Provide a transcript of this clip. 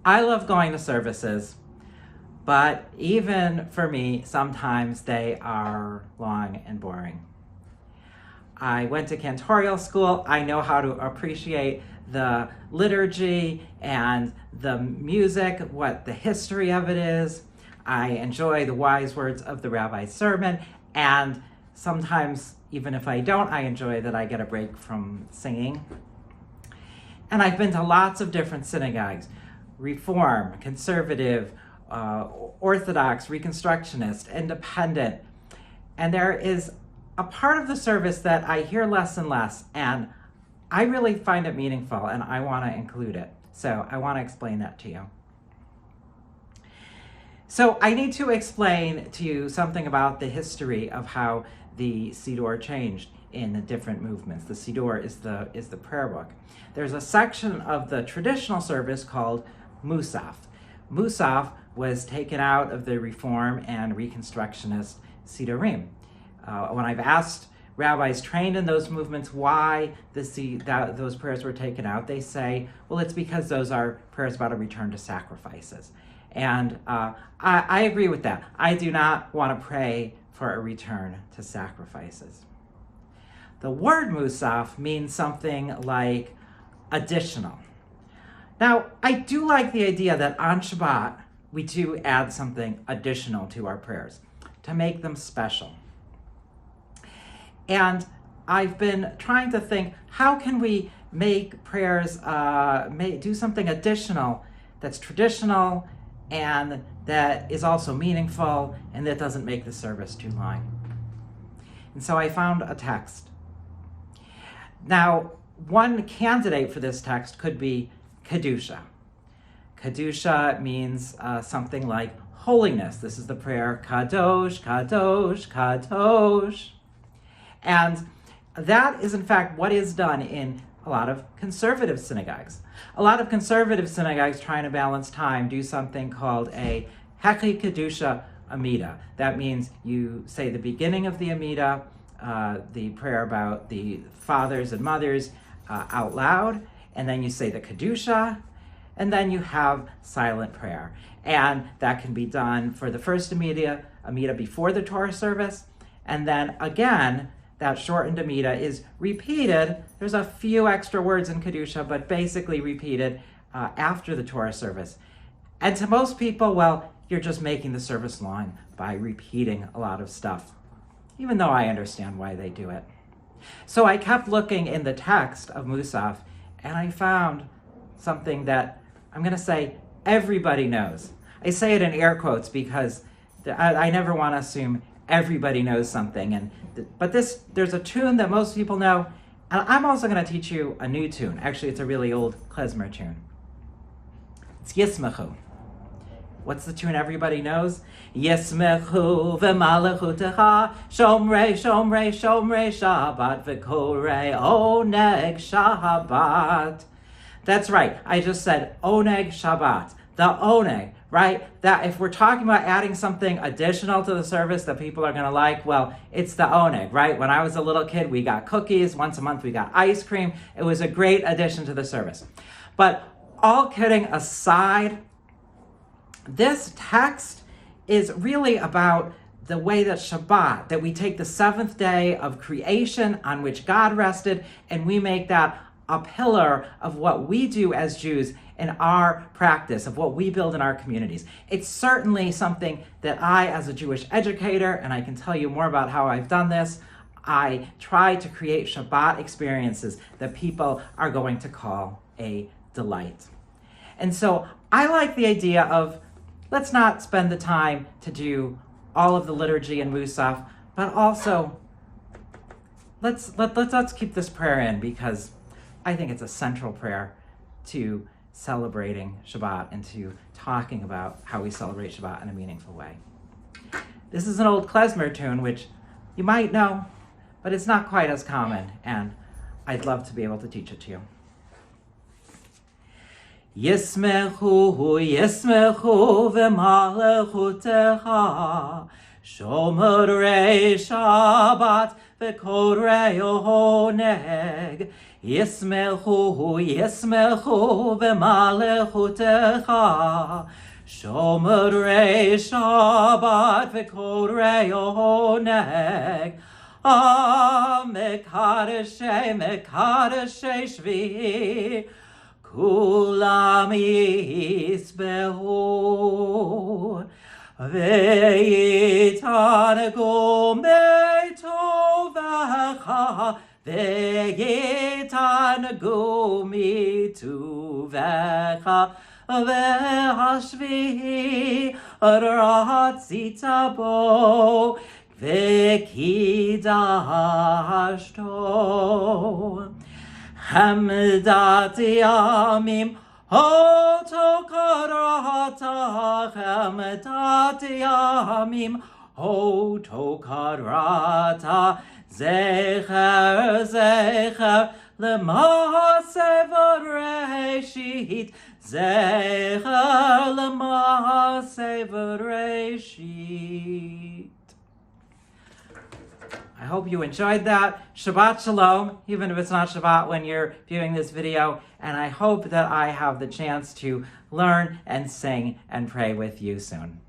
I love going to services, but even for me, sometimes they are long and boring. I went to cantorial school. I know how to appreciate the liturgy and the music, what the history of it is. I enjoy the wise words of the rabbi's sermon, and sometimes, even if I don't, I enjoy that I get a break from singing. And I've been to lots of different synagogues: Reform, Conservative, Orthodox, Reconstructionist, Independent. And there is a part of the service that I hear less and less, and I really find it meaningful, and I want to include it. So I want to explain that to you. So I need to explain to you something about the history of how the Siddur changed in the different movements. The Siddur is the prayer book. There's a section of the traditional service called Musaf. Musaf was taken out of the Reform and Reconstructionist Siddurim. When I've asked rabbis trained in those movements why those prayers were taken out, they say, well, it's because those are prayers about a return to sacrifices. And I agree with that. I do not want to pray for a return to sacrifices. The word Musaf means something like additional. Now, I do like the idea that on Shabbat, we do add something additional to our prayers to make them special. And I've been trying to think, how can we make prayers, do something additional that's traditional and that is also meaningful and that doesn't make the service too long? And so I found a text. Now, one candidate for this text could be Kedusha. Kedusha means something like holiness. This is the prayer, Kadosh, Kadosh, Kadosh. And that is, in fact, what is done in a lot of conservative synagogues. A lot of conservative synagogues, trying to balance time, do something called a Heki Kedusha Amida. That means you say the beginning of the Amida, the prayer about the fathers and mothers, out loud, and then you say the Kedusha, and then you have silent prayer. And that can be done for the first Amida before the Torah service, and then again, that shortened Amida is repeated. There's a few extra words in Kedusha, but basically repeated after the Torah service. And to most people, well, you're just making the service long by repeating a lot of stuff, even though I understand why they do it. So I kept looking in the text of Musaf, and I found something that I'm going to say everybody knows. I say it in air quotes because I never want to assume everybody knows something. But there's a tune that most people know, and I'm also going to teach you a new tune. Actually, it's a really old klezmer tune. It's Yismechu. What's the tune everybody knows? Yismechu v'malachutecha shomrei shomrei shomrei Shabbat v'korei oneg Shabbat. That's right. I just said oneg Shabbat. The oneg, right? That if we're talking about adding something additional to the service that people are going to like, well, it's the oneg, right? When I was a little kid, we got cookies. Once a month, we got ice cream. It was a great addition to the service. But all kidding aside, this text is really about the way that Shabbat, that we take the seventh day of creation on which God rested, and we make that a pillar of what we do as Jews in our practice, of what we build in our communities. It's certainly something that I, as a Jewish educator, and I can tell you more about how I've done this, I try to create Shabbat experiences that people are going to call a delight. And so I like the idea of, let's not spend the time to do all of the liturgy and Musaf, but also let's keep this prayer in, because I think it's a central prayer to celebrating Shabbat and to talking about how we celebrate Shabbat in a meaningful way. This is an old klezmer tune, which you might know, but it's not quite as common, and I'd love to be able to teach it to you. Yismechu, Yismechu v'malachutecha, Shomerei Shabbat v'korei oneg. Yismechu, Yismechu, v'malechutecha. Shomerei Shabbat, v'korei oneg. Mekadeshei, Mekadeshei Shvi, Kulam Yisbehu, Ve'yitanegu metovecha, Ve'yitanegu mituvecha, Ve'hashvi ratzita bo, V'kidashto Hamdat Yamim Hoto Karata Hamdat Yamim Hoto Karata Zecher Zecher L'maaseh v'reshit Zecher L'maaseh v'reshit. I hope you enjoyed that. Shabbat Shalom, even if it's not Shabbat when you're viewing this video. And I hope that I have the chance to learn and sing and pray with you soon.